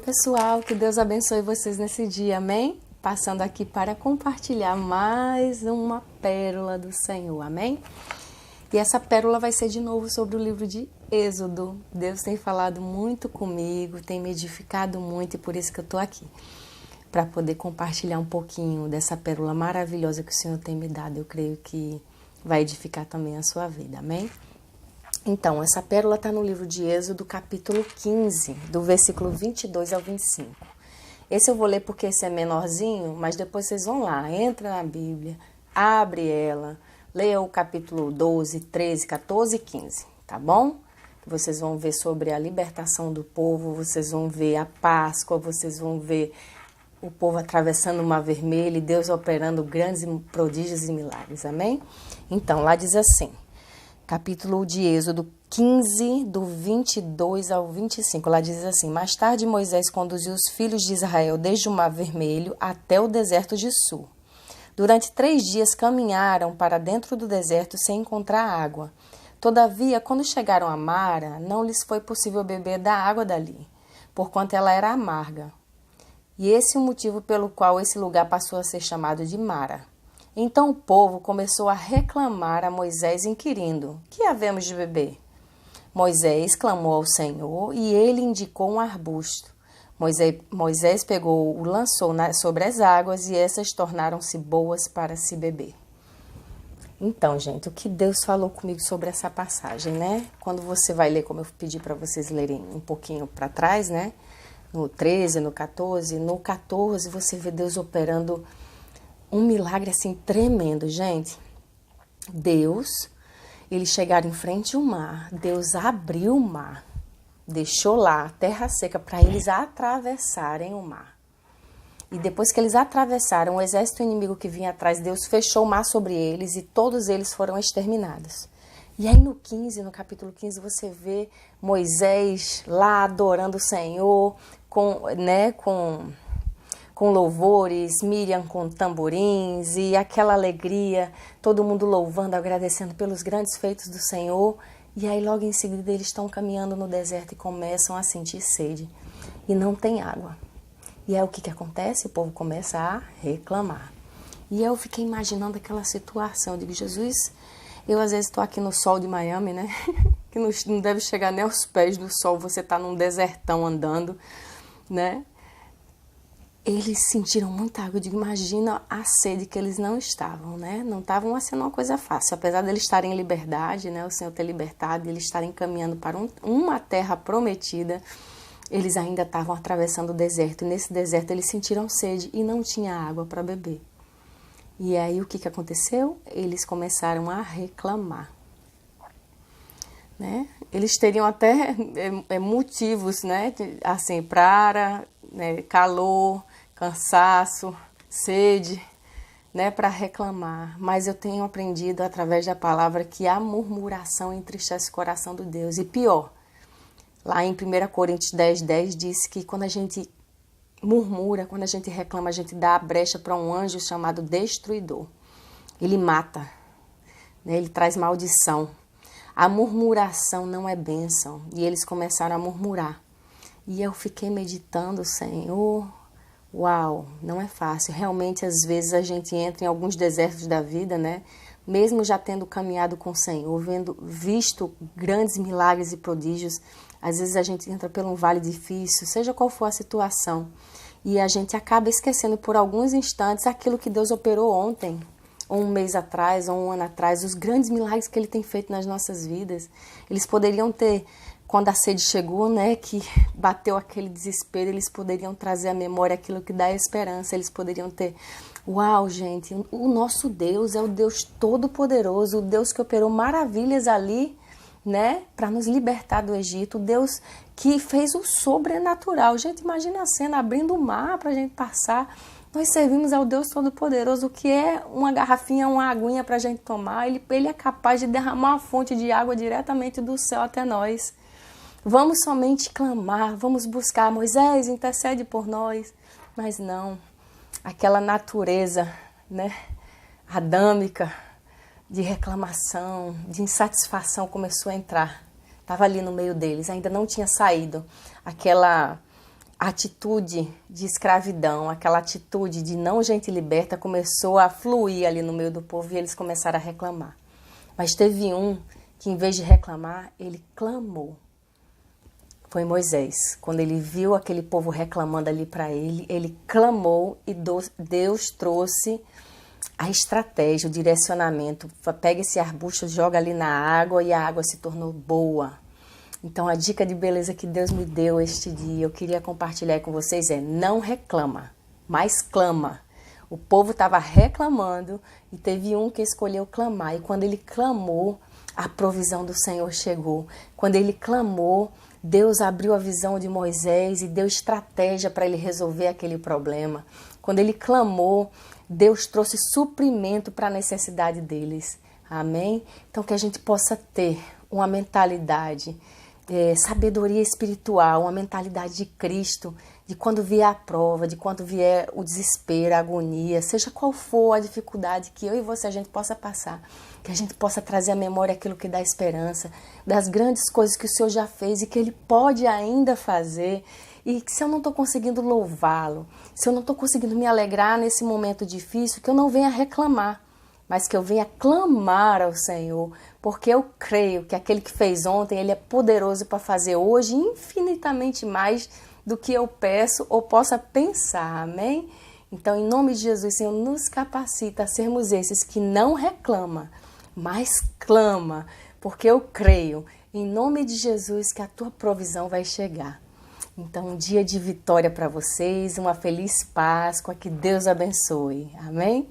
pessoal, que Deus abençoe vocês nesse dia, amém? Passando aqui para compartilhar mais uma pérola do Senhor, amém? E essa pérola vai ser de novo sobre o livro de Êxodo. Deus tem falado muito comigo, tem me edificado muito e por isso que eu estou aqui, para poder compartilhar um pouquinho dessa pérola maravilhosa que o Senhor tem me dado. Eu creio que vai edificar também a sua vida, amém? Então, essa pérola está no livro de Êxodo, capítulo 15, do versículo 22 ao 25. Esse eu vou ler porque esse é menorzinho, mas depois vocês vão lá, entra na Bíblia, abre ela, leia o capítulo 12, 13, 14 e 15, tá bom? Vocês vão ver sobre a libertação do povo, vocês vão ver a Páscoa, vocês vão ver o povo atravessando o Mar Vermelho e Deus operando grandes prodígios e milagres, amém? Então, lá diz assim... Capítulo de Êxodo 15, do 22 ao 25. Lá diz assim: Mais tarde Moisés conduziu os filhos de Israel desde o Mar Vermelho até o deserto de Sur. Durante 3 dias caminharam para dentro do deserto sem encontrar água. Todavia, quando chegaram a Mara, não lhes foi possível beber da água dali, porquanto ela era amarga. E esse é o motivo pelo qual esse lugar passou a ser chamado de Mara. Então o povo começou a reclamar a Moisés, inquirindo: Que havemos de beber? Moisés clamou ao Senhor e ele indicou um arbusto. Moisés pegou-o, lançou sobre as águas e essas tornaram-se boas para se beber. Então, gente, o que Deus falou comigo sobre essa passagem, né? Quando você vai ler, como eu pedi para vocês lerem um pouquinho para trás, né? No 13, no 14. No 14 você vê Deus operando um milagre assim tremendo, gente. Eles chegaram em frente ao mar, Deus abriu o mar, deixou lá a terra seca para eles atravessarem o mar. E depois que eles atravessaram, o exército inimigo que vinha atrás, Deus fechou o mar sobre eles e todos eles foram exterminados. E aí no capítulo 15, você vê Moisés lá adorando o Senhor, com louvores, Miriam com tamborins e aquela alegria, todo mundo louvando, agradecendo pelos grandes feitos do Senhor. E aí logo em seguida eles estão caminhando no deserto e começam a sentir sede e não tem água. E aí o que acontece? O povo começa a reclamar. E eu fiquei imaginando aquela situação, eu digo: Jesus, eu às vezes estou aqui no sol de Miami, né? Que não deve chegar nem aos pés do sol, você está num desertão andando, né? Eles sentiram muita água. Eu digo: imagina a sede que eles não estavam, né? Não estavam sendo uma coisa fácil. Apesar de eles estarem em liberdade, né? O Senhor ter libertado, eles estarem caminhando para uma terra prometida, eles ainda estavam atravessando o deserto. E nesse deserto eles sentiram sede e não tinha água para beber. E aí o que aconteceu? Eles começaram a reclamar, né? Eles teriam até motivos, né? Assim, né? Calor, cansaço, sede, né, para reclamar. Mas eu tenho aprendido através da palavra que a murmuração entristece o coração de Deus. E pior, lá em 1 Coríntios 10:10 diz que quando a gente murmura, quando a gente reclama, a gente dá a brecha para um anjo chamado destruidor. Ele mata, né, ele traz maldição. A murmuração não é bênção. E eles começaram a murmurar. E eu fiquei meditando: Senhor, uau, não é fácil. Realmente, às vezes, a gente entra em alguns desertos da vida, né? Mesmo já tendo caminhado com o Senhor, visto grandes milagres e prodígios, às vezes a gente entra por um vale difícil, seja qual for a situação, e a gente acaba esquecendo por alguns instantes aquilo que Deus operou ontem, ou um mês atrás, ou um ano atrás, os grandes milagres que Ele tem feito nas nossas vidas. Eles poderiam ter... Quando a sede chegou, né, que bateu aquele desespero, eles poderiam trazer à memória aquilo que dá esperança. Eles poderiam ter: uau, gente, o nosso Deus é o Deus Todo-Poderoso, o Deus que operou maravilhas ali, né, para nos libertar do Egito, o Deus que fez o sobrenatural. Gente, imagina a cena, abrindo o mar para a gente passar. Nós servimos ao Deus Todo-Poderoso, que é uma garrafinha, uma aguinha para a gente tomar. Ele é capaz de derramar uma fonte de água diretamente do céu até nós. Vamos somente clamar, vamos buscar: Moisés, intercede por nós. Mas não, aquela natureza, né, adâmica, de reclamação, de insatisfação começou a entrar. Estava ali no meio deles, ainda não tinha saído atitude de escravidão, aquela atitude de não gente liberta começou a fluir ali no meio do povo e eles começaram a reclamar. Mas teve um que, em vez de reclamar, ele clamou. Foi Moisés. Quando ele viu aquele povo reclamando ali para ele, ele clamou e Deus trouxe a estratégia, o direcionamento. Pega esse arbusto, joga ali na água e a água se tornou boa. Então a dica de beleza que Deus me deu este dia, eu queria compartilhar com vocês é: não reclama, mas clama. O povo estava reclamando e teve um que escolheu clamar. E quando ele clamou, a provisão do Senhor chegou. Quando ele clamou, Deus abriu a visão de Moisés e deu estratégia para ele resolver aquele problema. Quando ele clamou, Deus trouxe suprimento para a necessidade deles. Amém? Então que a gente possa ter uma mentalidade, sabedoria espiritual, uma mentalidade de Cristo, de quando vier a prova, de quando vier o desespero, a agonia, seja qual for a dificuldade que eu e você a gente possa passar, que a gente possa trazer à memória aquilo que dá esperança, das grandes coisas que o Senhor já fez e que Ele pode ainda fazer. E que se eu não estou conseguindo louvá-lo, se eu não estou conseguindo me alegrar nesse momento difícil, que eu não venha reclamar, mas que eu venha clamar ao Senhor, porque eu creio que aquele que fez ontem, Ele é poderoso para fazer hoje infinitamente mais do que eu peço ou possa pensar, amém? Então, em nome de Jesus, Senhor, nos capacita a sermos esses que não reclama, mas clama, porque eu creio, em nome de Jesus, que a tua provisão vai chegar. Então, um dia de vitória para vocês, uma feliz Páscoa, que Deus abençoe, amém?